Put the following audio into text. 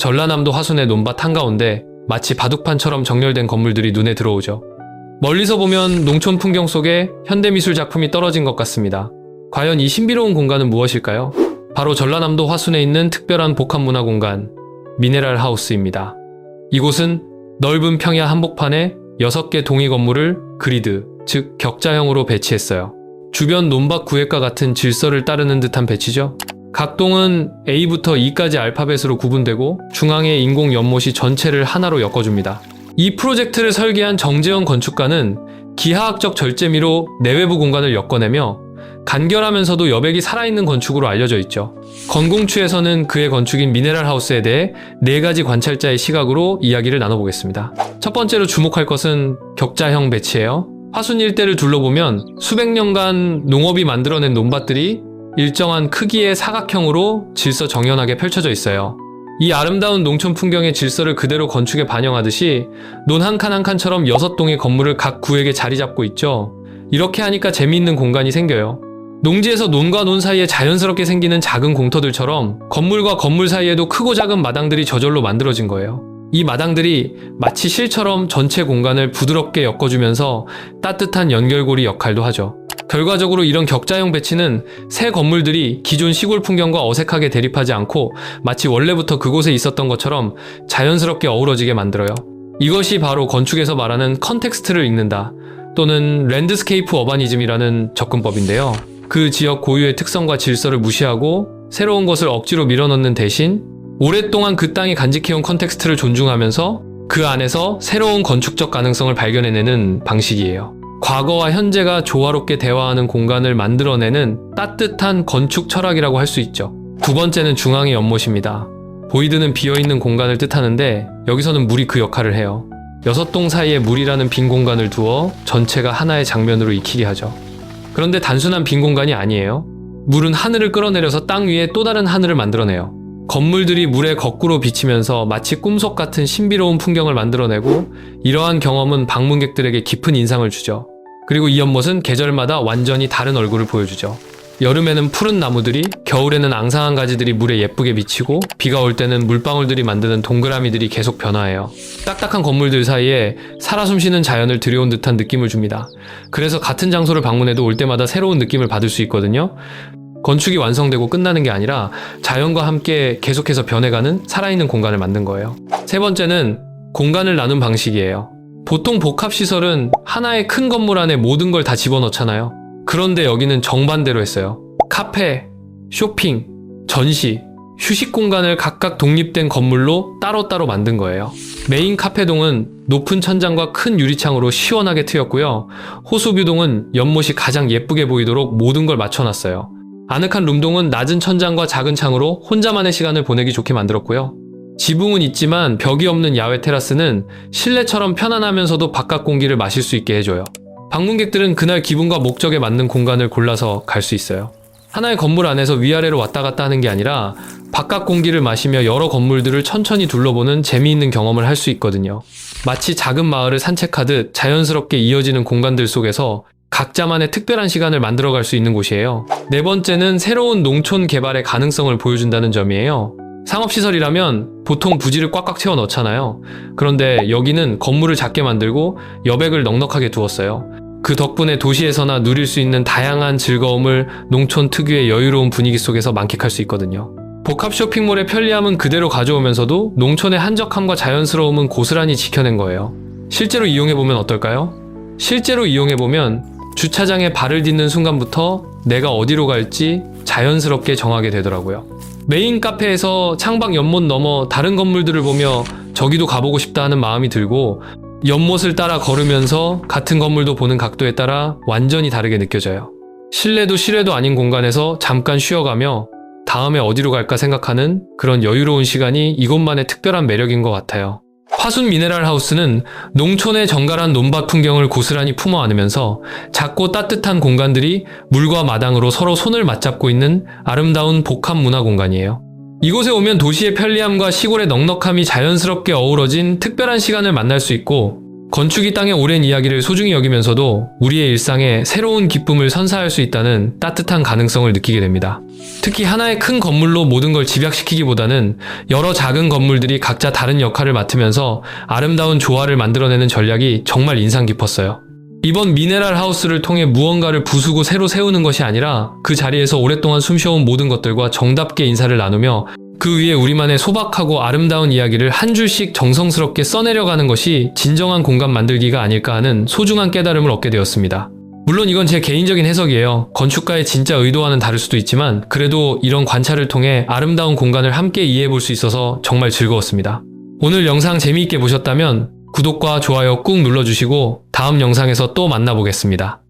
전라남도 화순의 논밭 한가운데 마치 바둑판처럼 정렬된 건물들이 눈에 들어오죠. 멀리서 보면 농촌 풍경 속에 현대미술 작품이 떨어진 것 같습니다. 과연 이 신비로운 공간은 무엇일까요? 바로 전라남도 화순에 있는 특별한 복합문화공간 미네랄 하우스입니다. 이곳은 넓은 평야 한복판에 6개 동이 건물을 그리드, 즉 격자형으로 배치했어요. 주변 논밭 구획과 같은 질서를 따르는 듯한 배치죠. 각 동은 A부터 E까지 알파벳으로 구분되고 중앙에 인공 연못이 전체를 하나로 엮어줍니다. 이 프로젝트를 설계한 정재현 건축가는 기하학적 절제미로 내외부 공간을 엮어내며 간결하면서도 여백이 살아있는 건축으로 알려져 있죠. 건공추에서는 그의 건축인 미네랄 하우스에 대해 4가지 관찰자의 시각으로 이야기를 나눠보겠습니다. 첫 번째로 주목할 것은 격자형 배치예요. 화순 일대를 둘러보면 수백 년간 농업이 만들어낸 논밭들이 일정한 크기의 사각형으로 질서 정연하게 펼쳐져 있어요. 이 아름다운 농촌 풍경의 질서를 그대로 건축에 반영하듯이 논 한 칸 한 칸처럼 6동의 건물을 각 구획에 자리 잡고 있죠. 이렇게 하니까 재미있는 공간이 생겨요. 농지에서 논과 논 사이에 자연스럽게 생기는 작은 공터들처럼 건물과 건물 사이에도 크고 작은 마당들이 저절로 만들어진 거예요. 이 마당들이 마치 실처럼 전체 공간을 부드럽게 엮어주면서 따뜻한 연결고리 역할도 하죠. 결과적으로 이런 격자형 배치는 새 건물들이 기존 시골 풍경과 어색하게 대립하지 않고 마치 원래부터 그곳에 있었던 것처럼 자연스럽게 어우러지게 만들어요. 이것이 바로 건축에서 말하는 컨텍스트를 읽는다 또는 랜드스케이프 어바니즘이라는 접근법인데요. 그 지역 고유의 특성과 질서를 무시하고 새로운 것을 억지로 밀어넣는 대신 오랫동안 그 땅이 간직해온 컨텍스트를 존중하면서 그 안에서 새로운 건축적 가능성을 발견해내는 방식이에요. 과거와 현재가 조화롭게 대화하는 공간을 만들어내는 따뜻한 건축 철학이라고 할 수 있죠. 두 번째는 중앙의 연못입니다. 보이드는 비어있는 공간을 뜻하는데 여기서는 물이 그 역할을 해요. 6동 사이에 물이라는 빈 공간을 두어 전체가 하나의 장면으로 익히게 하죠. 그런데 단순한 빈 공간이 아니에요. 물은 하늘을 끌어내려서 땅 위에 또 다른 하늘을 만들어내요. 건물들이 물에 거꾸로 비치면서 마치 꿈속 같은 신비로운 풍경을 만들어내고 이러한 경험은 방문객들에게 깊은 인상을 주죠. 그리고 이 연못은 계절마다 완전히 다른 얼굴을 보여주죠. 여름에는 푸른 나무들이, 겨울에는 앙상한 가지들이 물에 예쁘게 비치고 비가 올 때는 물방울들이 만드는 동그라미들이 계속 변화해요. 딱딱한 건물들 사이에 살아 숨쉬는 자연을 들여온 듯한 느낌을 줍니다. 그래서 같은 장소를 방문해도 올 때마다 새로운 느낌을 받을 수 있거든요. 건축이 완성되고 끝나는 게 아니라 자연과 함께 계속해서 변해가는 살아있는 공간을 만든 거예요. 세 번째는 공간을 나눈 방식이에요. 보통 복합시설은 하나의 큰 건물 안에 모든 걸 다 집어넣잖아요. 그런데 여기는 정반대로 했어요. 카페, 쇼핑, 전시, 휴식 공간을 각각 독립된 건물로 따로따로 만든 거예요. 메인 카페동은 높은 천장과 큰 유리창으로 시원하게 트였고요. 호수뷰동은 연못이 가장 예쁘게 보이도록 모든 걸 맞춰놨어요. 아늑한 룸동은 낮은 천장과 작은 창으로 혼자만의 시간을 보내기 좋게 만들었고요. 지붕은 있지만 벽이 없는 야외 테라스는 실내처럼 편안하면서도 바깥 공기를 마실 수 있게 해줘요. 방문객들은 그날 기분과 목적에 맞는 공간을 골라서 갈 수 있어요. 하나의 건물 안에서 위아래로 왔다 갔다 하는 게 아니라 바깥 공기를 마시며 여러 건물들을 천천히 둘러보는 재미있는 경험을 할 수 있거든요. 마치 작은 마을을 산책하듯 자연스럽게 이어지는 공간들 속에서 각자만의 특별한 시간을 만들어갈 수 있는 곳이에요. 네 번째는 새로운 농촌 개발의 가능성을 보여준다는 점이에요. 상업시설이라면 보통 부지를 꽉꽉 채워 넣잖아요. 그런데 여기는 건물을 작게 만들고 여백을 넉넉하게 두었어요. 그 덕분에 도시에서나 누릴 수 있는 다양한 즐거움을 농촌 특유의 여유로운 분위기 속에서 만끽할 수 있거든요. 복합 쇼핑몰의 편리함은 그대로 가져오면서도 농촌의 한적함과 자연스러움은 고스란히 지켜낸 거예요. 실제로 이용해보면 어떨까요? 실제로 이용해보면 주차장에 발을 딛는 순간부터 내가 어디로 갈지 자연스럽게 정하게 되더라고요. 메인 카페에서 창밖 연못 넘어 다른 건물들을 보며 저기도 가보고 싶다 하는 마음이 들고 연못을 따라 걸으면서 같은 건물도 보는 각도에 따라 완전히 다르게 느껴져요. 실내도 실외도 아닌 공간에서 잠깐 쉬어가며 다음에 어디로 갈까 생각하는 그런 여유로운 시간이 이곳만의 특별한 매력인 것 같아요. 화순 미네랄 하우스는 농촌의 정갈한 논밭 풍경을 고스란히 품어 안으면서 작고 따뜻한 공간들이 물과 마당으로 서로 손을 맞잡고 있는 아름다운 복합 문화 공간이에요. 이곳에 오면 도시의 편리함과 시골의 넉넉함이 자연스럽게 어우러진 특별한 시간을 만날 수 있고 건축이 땅의 오랜 이야기를 소중히 여기면서도 우리의 일상에 새로운 기쁨을 선사할 수 있다는 따뜻한 가능성을 느끼게 됩니다. 특히 하나의 큰 건물로 모든 걸 집약시키기보다는 여러 작은 건물들이 각자 다른 역할을 맡으면서 아름다운 조화를 만들어내는 전략이 정말 인상 깊었어요. 이번 미네랄 하우스를 통해 무언가를 부수고 새로 세우는 것이 아니라 그 자리에서 오랫동안 숨쉬어온 모든 것들과 정답게 인사를 나누며 그 위에 우리만의 소박하고 아름다운 이야기를 한 줄씩 정성스럽게 써내려가는 것이 진정한 공간 만들기가 아닐까 하는 소중한 깨달음을 얻게 되었습니다. 물론 이건 제 개인적인 해석이에요. 건축가의 진짜 의도와는 다를 수도 있지만 그래도 이런 관찰을 통해 아름다운 공간을 함께 이해해 볼 수 있어서 정말 즐거웠습니다. 오늘 영상 재미있게 보셨다면 구독과 좋아요 꾹 눌러주시고 다음 영상에서 또 만나보겠습니다.